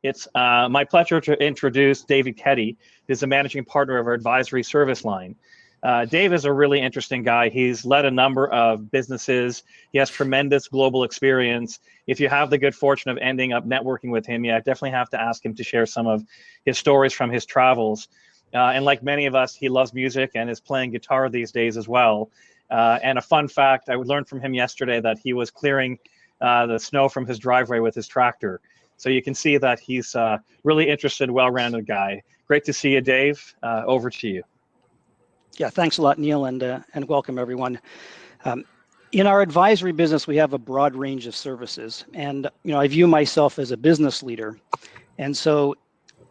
It's my pleasure to introduce David Ketty, who's the managing partner of our advisory service line. Dave is a really interesting guy. He's led a number of businesses. He has tremendous global experience. If you have the good fortune of ending up networking with him, you definitely have to ask him to share some of his stories from his travels. And like many of us, he loves music and is playing guitar these days as well. And a fun fact, I learned from him yesterday that he was clearing the snow from his driveway with his tractor. So you can see that he's a really interested, well-rounded guy. Great to see you, Dave. Over to you. Yeah, thanks a lot, Neil, and welcome everyone. In our advisory business, we have a broad range of services, and I view myself as a business leader, and so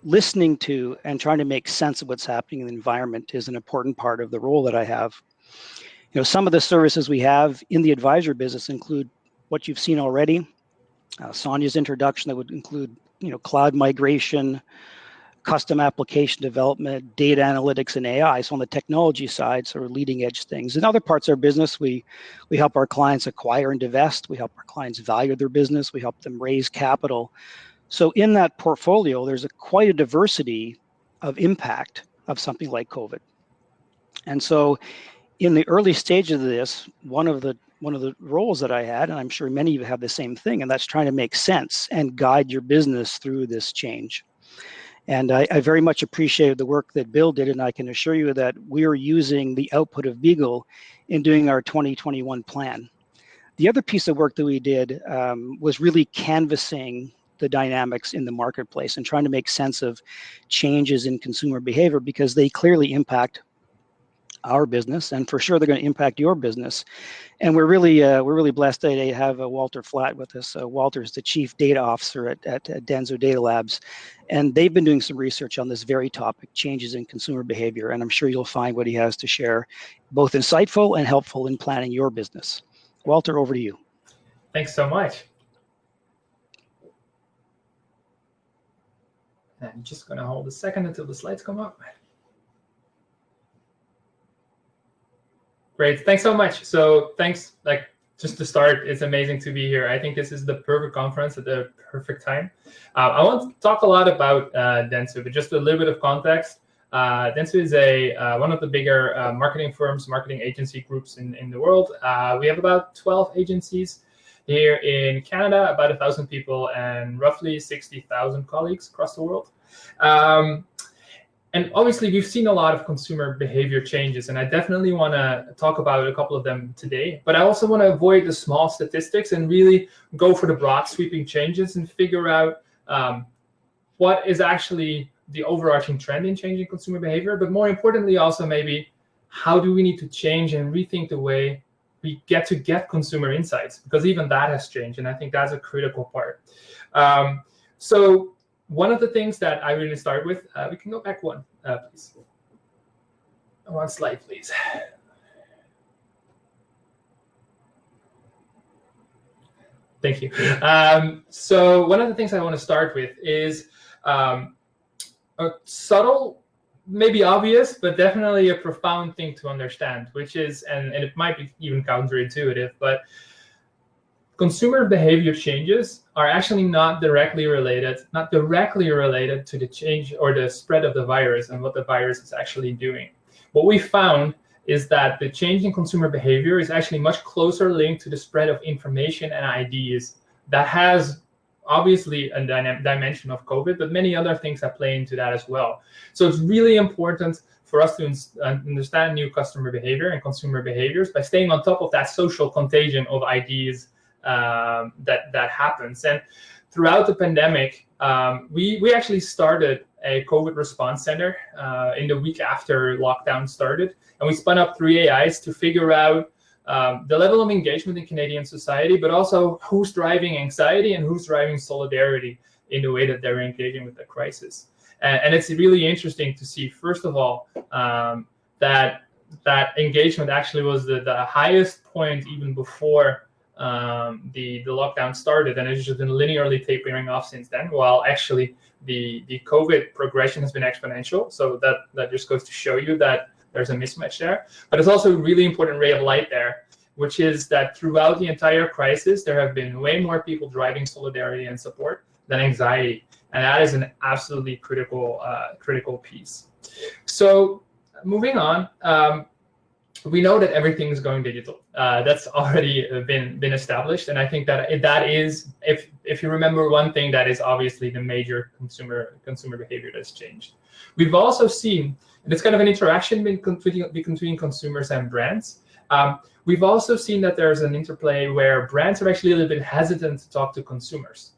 listening to and trying to make sense of what's happening in the environment is an important part of the role that I have. Some of the services we have in the advisory business include what you've seen already. Sonia's introduction that would include, cloud migration, custom application development, data analytics, and AI. So on the technology side, sort of leading edge things. In other parts of our business, we help our clients acquire and divest. We help our clients value their business. We help them raise capital. So in that portfolio, there's quite a diversity of impact of something like COVID. And so in the early stages of this, one of the roles that I had, and I'm sure many of you have the same thing, and that's trying to make sense and guide your business through this change. And I very much appreciated the work that Bill did, and I can assure you that we are using the output of Beagle in doing our 2021 plan. The other piece of work that we did was really canvassing the dynamics in the marketplace and trying to make sense of changes in consumer behavior, because they clearly impact our business, and for sure they're going to impact your business. And we're really blessed today to have Walter Flatt with us. Walter is the Chief Data Officer at Denstu Data Labs, and they've been doing some research on this very topic, changes in consumer behavior, and I'm sure you'll find what he has to share both insightful and helpful in planning your business. Walter, over to you. Thanks so much. I'm just going to hold a second until the slides come up. Great, thanks so much. So thanks, just to start, it's amazing to be here. I think this is the perfect conference at the perfect time. I want to talk a lot about Denstu, but just a little bit of context. Denstu is one of the bigger marketing firms, marketing agency groups in the world. We have about 12 agencies here in Canada, about 1,000 people, and roughly 60,000 colleagues across the world. And obviously, we've seen a lot of consumer behavior changes, and I definitely want to talk about a couple of them today. But I also want to avoid the small statistics and really go for the broad sweeping changes and figure out what is actually the overarching trend in changing consumer behavior. But more importantly, also maybe how do we need to change and rethink the way we get consumer insights, because even that has changed, and I think that's a critical part. So one of the things that I really start with, we can go back one, please. One slide, please. Thank you. So one of the things I want to start with is a subtle, maybe obvious, but definitely a profound thing to understand, which is, and it might be even counterintuitive, but consumer behavior changes are actually not directly related to the change or the spread of the virus and what the virus is actually doing. What we found is that the change in consumer behavior is actually much closer linked to the spread of information and ideas that has obviously a dimension of COVID, but many other things that play into that as well. So it's really important for us to understand new customer behavior and consumer behaviors by staying on top of that social contagion of ideas that happens. And throughout the pandemic, we actually started a COVID response center in the week after lockdown started, and we spun up 3 AIs to figure out the level of engagement in Canadian society, but also who's driving anxiety and who's driving solidarity in the way that they're engaging with the crisis. And it's really interesting to see, first of all, that engagement actually was the highest point even before the lockdown started, and it's just been linearly tapering off since then, while actually the COVID progression has been exponential. So that just goes to show you that there's a mismatch there. But it's also a really important ray of light there, which is that throughout the entire crisis, there have been way more people driving solidarity and support than anxiety. And that is an absolutely critical piece. So moving on, we know that everything is going digital. That's already been established, and I think that that is, if you remember one thing, that is obviously the major consumer behavior that's changed. We've also seen, and it's kind of an interaction between consumers and brands. We've also seen that there's an interplay where brands are actually a little bit hesitant to talk to consumers,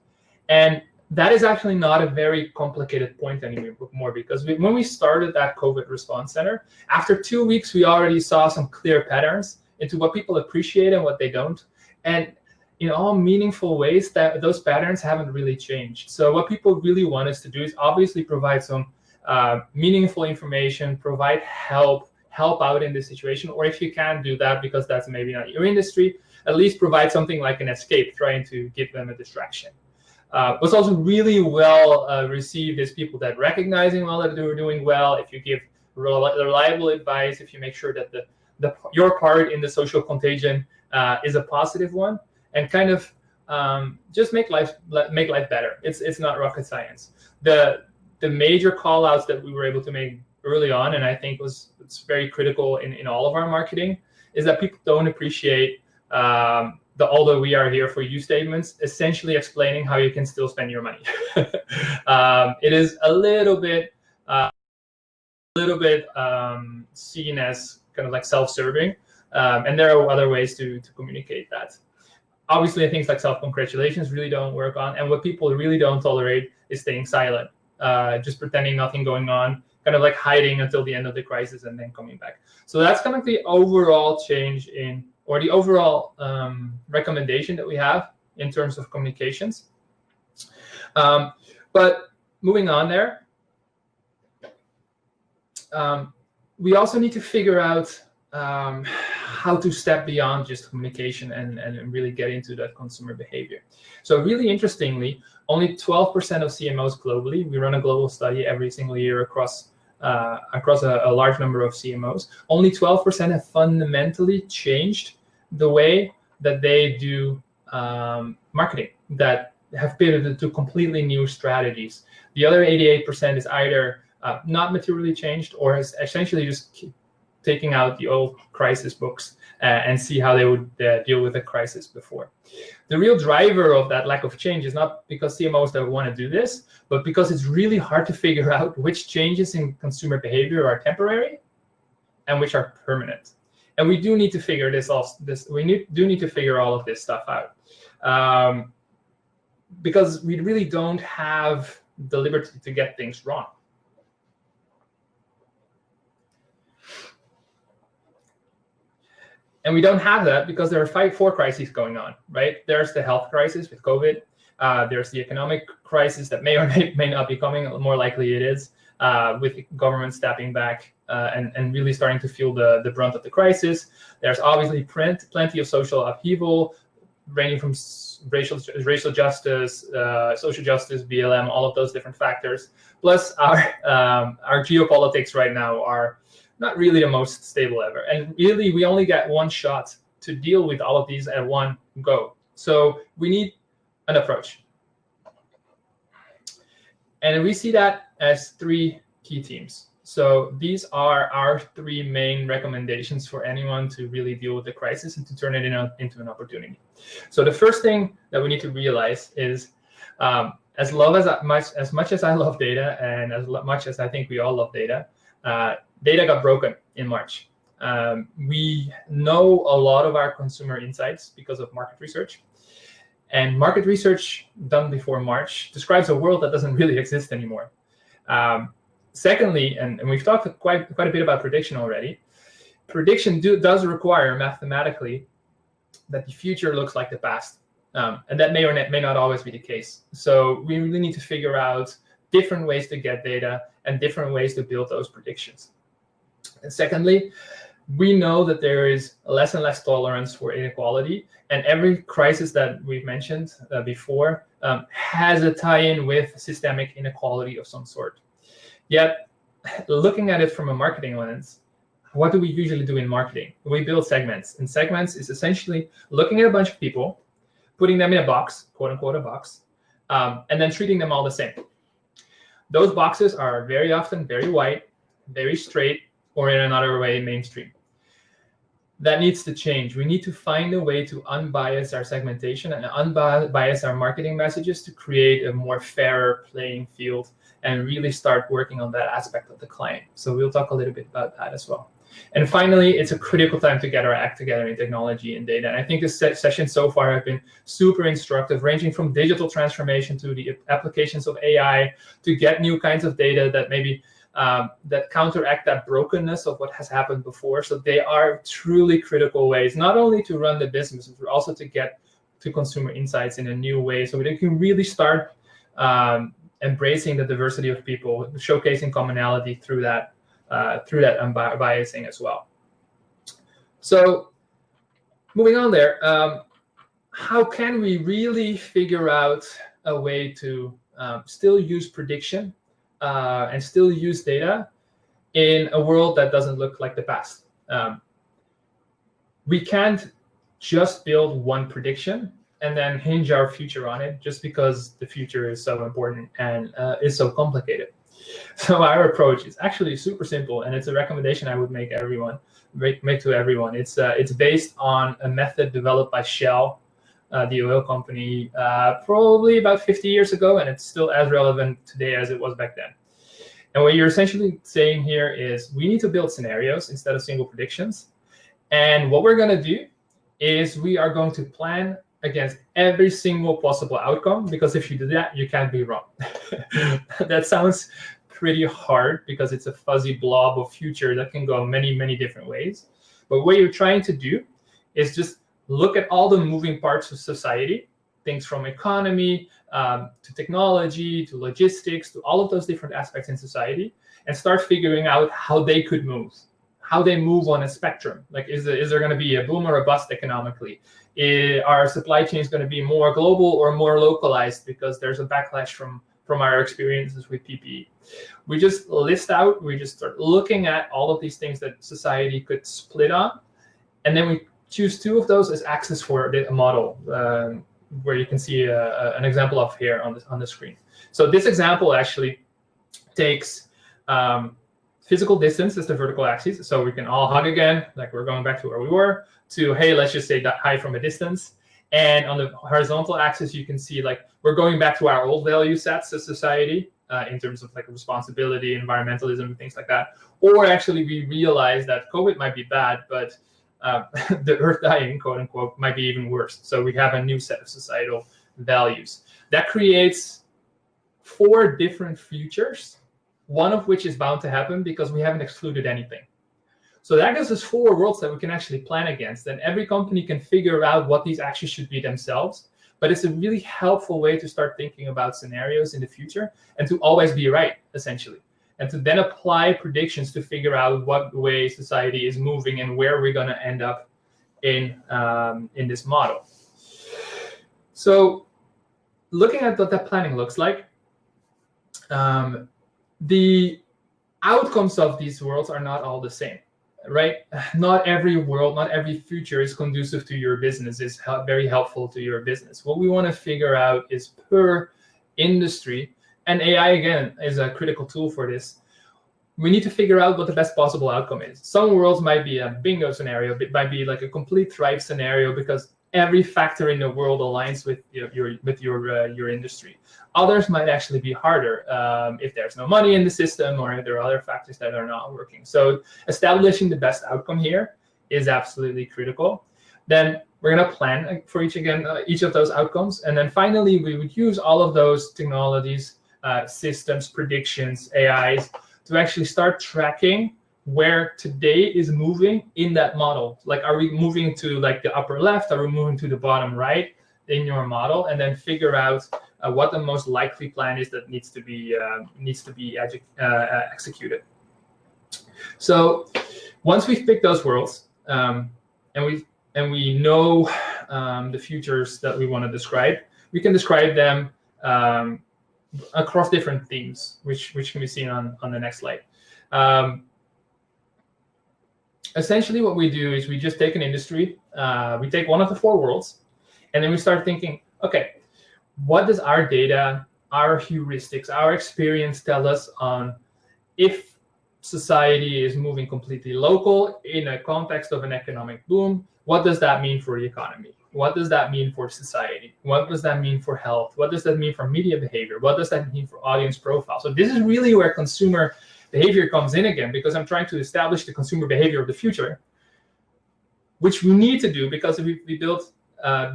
and that is actually not a very complicated point anymore, because when we started that COVID response center, after 2 weeks, we already saw some clear patterns into what people appreciate and what they don't. And in all meaningful ways, that those patterns haven't really changed. So what people really want us to do is obviously provide some meaningful information, provide help out in this situation, or if you can't do that because that's maybe not your industry, at least provide something like an escape, trying to give them a distraction. What's also really well received is people that recognizing well that they're doing well. If you give reliable advice, if you make sure that your part in the social contagion is a positive one, and kind of just make life better. It's not rocket science. The major call outs that we were able to make early on, and I think it's very critical in all of our marketing, is that people don't appreciate the "although we are here for you" statements, essentially explaining how you can still spend your money. It is a little bit seen as kind of like self-serving, and there are other ways to communicate that. Obviously, things like self-congratulations really don't work on, and what people really don't tolerate is staying silent, just pretending nothing going on, kind of like hiding until the end of the crisis and then coming back. So that's kind of the overall change or the overall recommendation that we have in terms of communications. But moving on there, we also need to figure out how to step beyond just communication and really get into that consumer behavior. So really interestingly, only 12% of CMOs globally, we run a global study every single year across a large number of CMOs, only 12% have fundamentally changed the way that they do marketing, that have pivoted to completely new strategies. The other 88% is either not materially changed or has essentially just taking out the old crisis books and see how they would deal with a crisis before. The real driver of that lack of change is not because CMOs don't want to do this, but because it's really hard to figure out which changes in consumer behavior are temporary and which are permanent. And we do need to figure do need to figure all of this stuff out, because we really don't have the liberty to get things wrong. And we don't have that because there are four crises going on, right? There's the health crisis with COVID. There's the economic crisis that may or may not be coming. More likely it is, with government stepping back and really starting to feel the brunt of the crisis. There's obviously plenty of social upheaval, ranging from racial justice, social justice, BLM, all of those different factors. Plus our geopolitics right now are not really the most stable ever. And really, we only get one shot to deal with all of these at one go. So we need an approach. And we see that as three key themes. So these are our three main recommendations for anyone to really deal with the crisis and to turn it into an opportunity. So the first thing that we need to realize is, as much as I love data, and as much as I think we all love data, data got broken in March. We know a lot of our consumer insights because of market research. And market research done before March describes a world that doesn't really exist anymore. Secondly, and we've talked quite a bit about prediction already, prediction does require mathematically that the future looks like the past. And that may or may not always be the case. So we really need to figure out different ways to get data and different ways to build those predictions. And secondly, we know that there is less and less tolerance for inequality, and every crisis that we've mentioned before has a tie-in with systemic inequality of some sort. Yet, looking at it from a marketing lens, what do we usually do in marketing? We build segments, and segments is essentially looking at a bunch of people, putting them in a box, quote unquote a box, and then treating them all the same. Those boxes are very often very white, very straight, or in another way, mainstream. That needs to change. We need to find a way to unbias our segmentation and unbias our marketing messages to create a more fairer playing field and really start working on that aspect of the client. So we'll talk a little bit about that as well. And finally, it's a critical time to get our act together in technology and data. And I think this session so far have been super instructive, ranging from digital transformation to the applications of AI to get new kinds of data that maybe that counteract that brokenness of what has happened before. So they are truly critical ways, not only to run the business, but also to get to consumer insights in a new way. So they can really start embracing the diversity of people, showcasing commonality through that unbiasing as well. So moving on there, how can we really figure out a way to still use prediction and still use data in a world that doesn't look like the past? We can't just build one prediction and then hinge our future on it just because the future is so important and is so complicated. So our approach is actually super simple, and it's a recommendation I would make to everyone. It's based on a method developed by Shell, the oil company, probably about 50 years ago, and it's still as relevant today as it was back then. And what you're essentially saying here is we need to build scenarios instead of single predictions. And what we're going to do is we are going to plan against every single possible outcome, because if you do that, you can't be wrong. That sounds pretty hard because it's a fuzzy blob of future that can go many, many different ways. But what you're trying to do is just look at all the moving parts of society, things from economy to technology to logistics to all of those different aspects in society, and start figuring out how they could move, how they move on a spectrum. Like, is there going to be a boom or a bust economically? Are supply chains going to be more global or more localized because there's a backlash from our experiences with PPE? We just we just start looking at all of these things that society could split on, and then we choose two of those as axes for the model, where you can see an example of here on the screen. So this example actually takes physical distance as the vertical axis, so we can all hug again, like we're going back to where we were, to, hey, let's just say that hi from a distance. And on the horizontal axis, you can see like we're going back to our old value sets as society in terms of like responsibility, environmentalism, and things like that. Or actually, we realize that COVID might be bad, but the earth dying, quote unquote, might be even worse. So we have a new set of societal values. That creates 4 different futures, one of which is bound to happen because we haven't excluded anything. So that gives us 4 worlds that we can actually plan against, and every company can figure out what these actually should be themselves. But it's a really helpful way to start thinking about scenarios in the future and to always be right, essentially, and to then apply predictions to figure out what way society is moving and where we're going to end up in this model. So looking at what that planning looks like, the outcomes of these worlds are not all the same, right? Not every world, not every future is conducive to your business, is very helpful to your business. What we want to figure out is per industry, and AI, again, is a critical tool for this. We need to figure out what the best possible outcome is. Some worlds might be a bingo scenario, it might be like a complete thrive scenario because every factor in the world aligns with your industry. Others might actually be harder if there's no money in the system or if there are other factors that are not working. So establishing the best outcome here is absolutely critical. Then we're going to plan for each of those outcomes. And then finally, we would use all of those technologies, systems, predictions, AIs, to actually start tracking where today is moving in that model. Like, are we moving to like the upper left? Are we moving to the bottom right in your model? And then figure out what the most likely plan is that needs to be executed. So once we've picked those worlds and we know the futures that we want to describe, we can describe them across different themes, which can be seen on the next slide. Essentially, what we do is we just take an industry, we take one of the 4 worlds, and then we start thinking, okay, what does our data our heuristics, our experience tell us on if society is moving completely local in a context of an economic boom, what does that mean for the economy? What does that mean for society? What does that mean for health? What does that mean for media behavior? What does that mean for audience profile? So this is really where consumer behavior comes in again, because I'm trying to establish the consumer behavior of the future, which we need to do because if we build our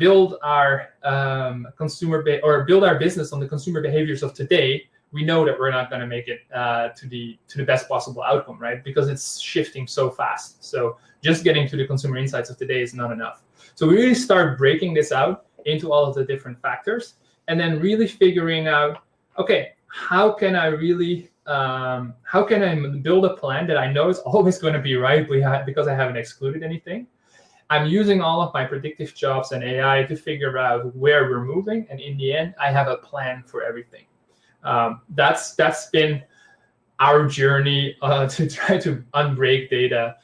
build our business on the consumer behaviors of today, we know that we're not going to make it to the best possible outcome, right? Because it's shifting so fast. So just getting to the consumer insights of today is not enough. So we really start breaking this out into all of the different factors, and then really figuring out, okay, how can I build a plan that I know is always going to be right because I haven't excluded anything. I'm using all of my predictive jobs and AI to figure out where we're moving, and in the end, I have a plan for everything. That's been our journey to try to unbreak data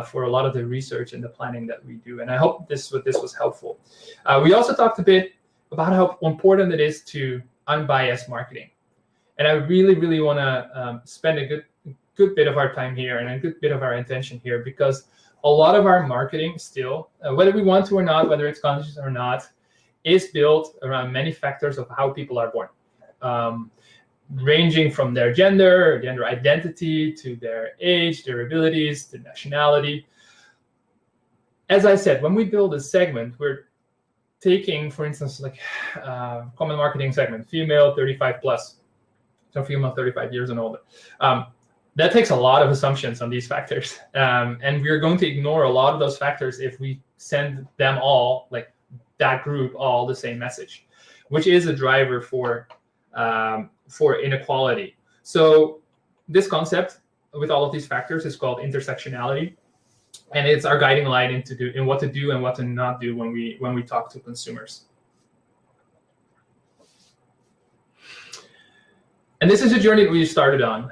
for a lot of the research and the planning that we do. And I hope this was helpful. We also talked a bit about how important it is to unbiased marketing. And I really, really want to spend a good bit of our time here and a good bit of our attention here, because a lot of our marketing still, whether we want to or not, whether it's conscious or not, is built around many factors of how people are born. Ranging from their gender identity, to their age, their abilities, to nationality. As I said, when we build a segment, we're taking, for instance, like common marketing segment, female 35 plus, so female 35 years and older. That takes a lot of assumptions on these factors. And we're going to ignore a lot of those factors if we send them all, like that group, all the same message, which is a driver for inequality. So this concept with all of these factors is called intersectionality, and it's our guiding light in what to do and what to not do when we talk to consumers. And this is a journey that we started on.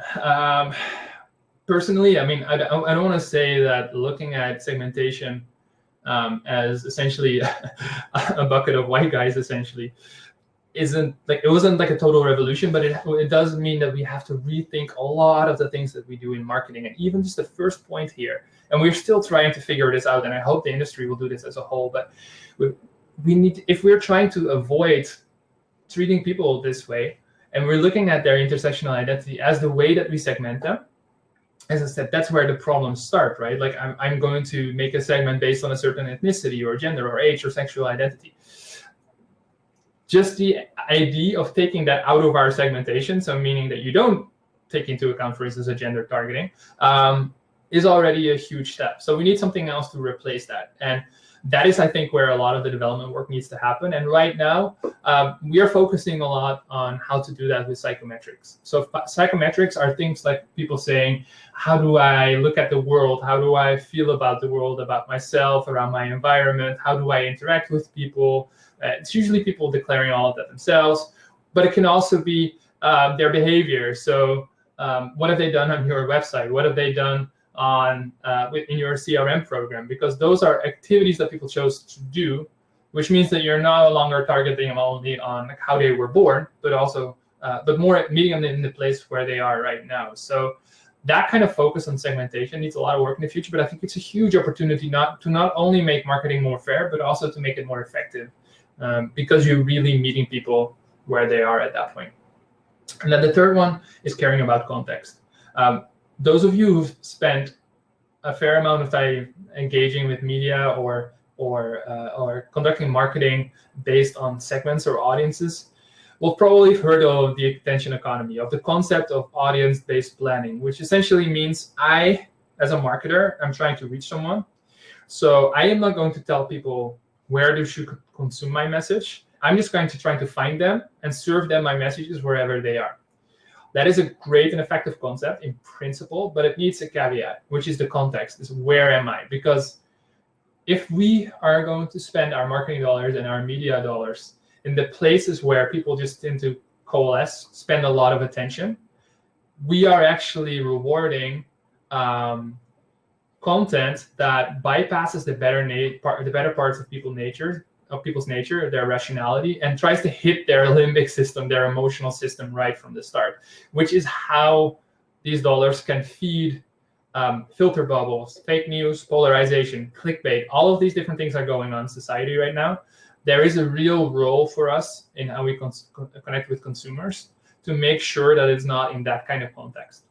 Personally, I mean, I don't want to say that looking at segmentation as essentially a bucket of white guys essentially wasn't like a total revolution, but it does mean that we have to rethink a lot of the things that we do in marketing, and even just the first point here. And we're still trying to figure this out, and I hope the industry will do this as a whole. But we need, if we're trying to avoid treating people this way, and we're looking at their intersectional identity as the way that we segment them, as I said, that's where the problems start, right? Like I'm going to make a segment based on a certain ethnicity or gender or age or sexual identity. Just the idea of taking that out of our segmentation, so meaning that you don't take into account, for instance, a gender targeting, is already a huge step. So we need something else to replace that. And that is, I think, where a lot of the development work needs to happen. And right now, we are focusing a lot on how to do that with psychometrics. So psychometrics are things like people saying, how do I look at the world? How do I feel about the world, about myself, around my environment? How do I interact with people? It's usually people declaring all of that themselves, but it can also be their behavior. So what have they done on your website? What have they done on in your CRM program? Because those are activities that people chose to do, which means that you're no longer targeting them only on how they were born, but also but more meeting them in the place where they are right now. So that kind of focus on segmentation needs a lot of work in the future, but I think it's a huge opportunity not only make marketing more fair, but also to make it more effective, because you're really meeting people where they are at that point. And then the third one is caring about context. Those of you who've spent a fair amount of time engaging with media or conducting marketing based on segments or audiences will probably have heard of the attention economy, of the concept of audience-based planning, which essentially means I, as a marketer, I'm trying to reach someone. So I am not going to tell people where they should consume my message. I'm just going to try to find them and serve them my messages wherever they are. That is a great and effective concept in principle, but it needs a caveat, which is the context, is where am I? Because if we are going to spend our marketing dollars and our media dollars in the places where people just tend to coalesce, spend a lot of attention, we are actually rewarding content that bypasses the better parts of people's nature, of people's nature, their rationality, and tries to hit their limbic system, their emotional system, right from the start, which is how these dollars can feed filter bubbles, fake news, polarization, clickbait. All of these different things are going on in society right now. There is a real role for us in how we connect with consumers to make sure that it's not in that kind of context.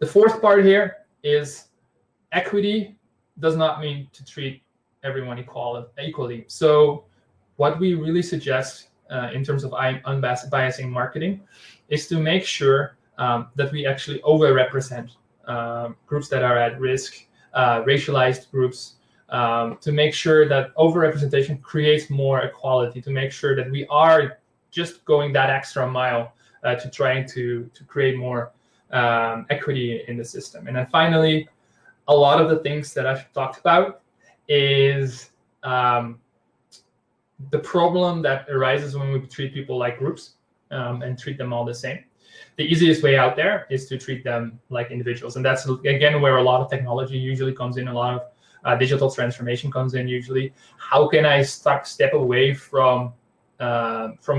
The fourth part here is equity does not mean to treat everyone equally. So what we really suggest in terms of unbiasing marketing is to make sure that we actually overrepresent groups that are at risk, racialized groups, to make sure that overrepresentation creates more equality, to make sure that we are just going that extra mile to trying to create more equity in the system. And then finally, a lot of the things that I've talked about is the problem that arises when we treat people like groups and treat them all the same. The easiest way out there is to treat them like individuals. And that's, again, where a lot of technology usually comes in, a lot of digital transformation comes in usually. How can I step away from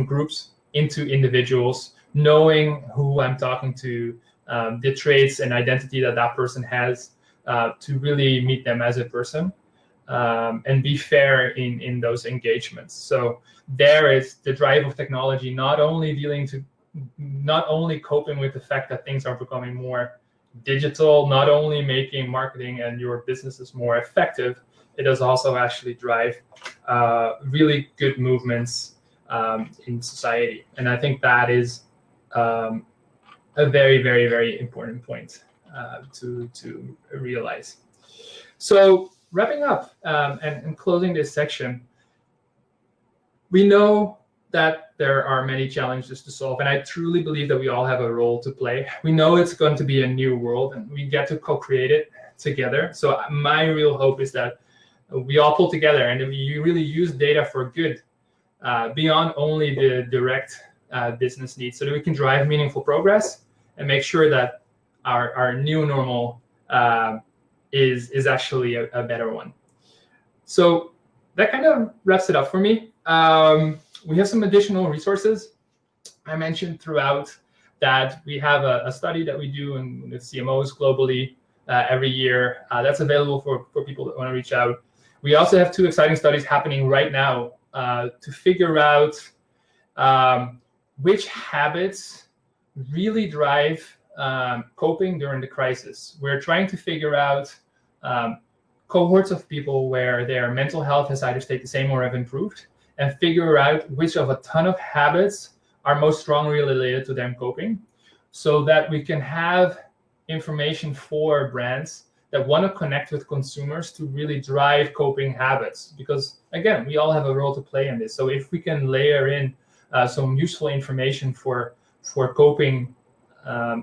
groups into individuals, knowing who I'm talking to, the traits and identity that that person has, to really meet them as a person and be fair in those engagements. So there is the drive of technology, not only coping with the fact that things are becoming more digital, not only making marketing and your businesses more effective, it does also actually drive really good movements in society. And I think that is a very, very, very important point to realize. So wrapping up and closing this section, we know that there are many challenges to solve, and I truly believe that we all have a role to play. We know it's going to be a new world, and we get to co-create it together. So my real hope is that we all pull together and we really use data for good, beyond only the direct business needs, so that we can drive meaningful progress and make sure that our new normal is actually a better one. So that kind of wraps it up for me. We have some additional resources. I mentioned throughout that we have a study that we do with CMOs globally every year. That's available for people that want to reach out. We also have 2 exciting studies happening right now to figure out which habits really drive coping during the crisis. We're trying to figure out cohorts of people where their mental health has either stayed the same or have improved, and figure out which of a ton of habits are most strongly related to them coping, so that we can have information for brands that want to connect with consumers to really drive coping habits. Because again, we all have a role to play in this. So if we can layer in some useful information for coping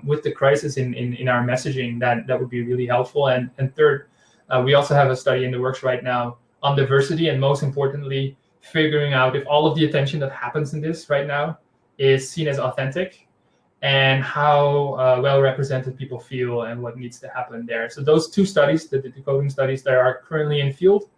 with the crisis in our messaging, that would be really helpful. And third, we also have a study in the works right now on diversity, and most importantly, figuring out if all of the attention that happens in this right now is seen as authentic, and how well represented people feel and what needs to happen there. So those 2 studies, the coding studies that are currently in field,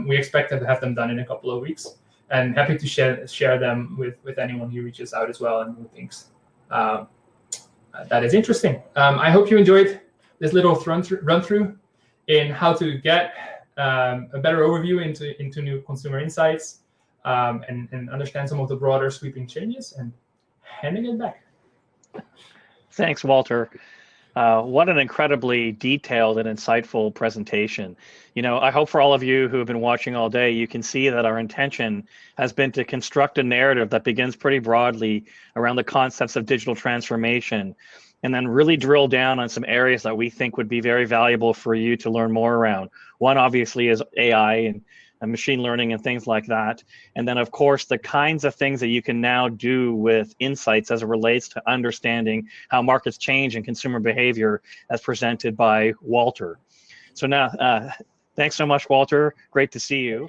we expect to have them done in a couple of weeks, and happy to share them with anyone who reaches out as well and who thinks that is interesting. I hope you enjoyed this little run through in how to get a better overview into new consumer insights, and understand some of the broader sweeping changes, and handing it back. Thanks, Walter. What an incredibly detailed and insightful presentation. I hope for all of you who have been watching all day, you can see that our intention has been to construct a narrative that begins pretty broadly around the concepts of digital transformation, and then really drill down on some areas that we think would be very valuable for you to learn more around. One obviously is AI and machine learning and things like that. And then of course, the kinds of things that you can now do with insights as it relates to understanding how markets change and consumer behavior, as presented by Walter. So now, thanks so much, Walter. Great to see you.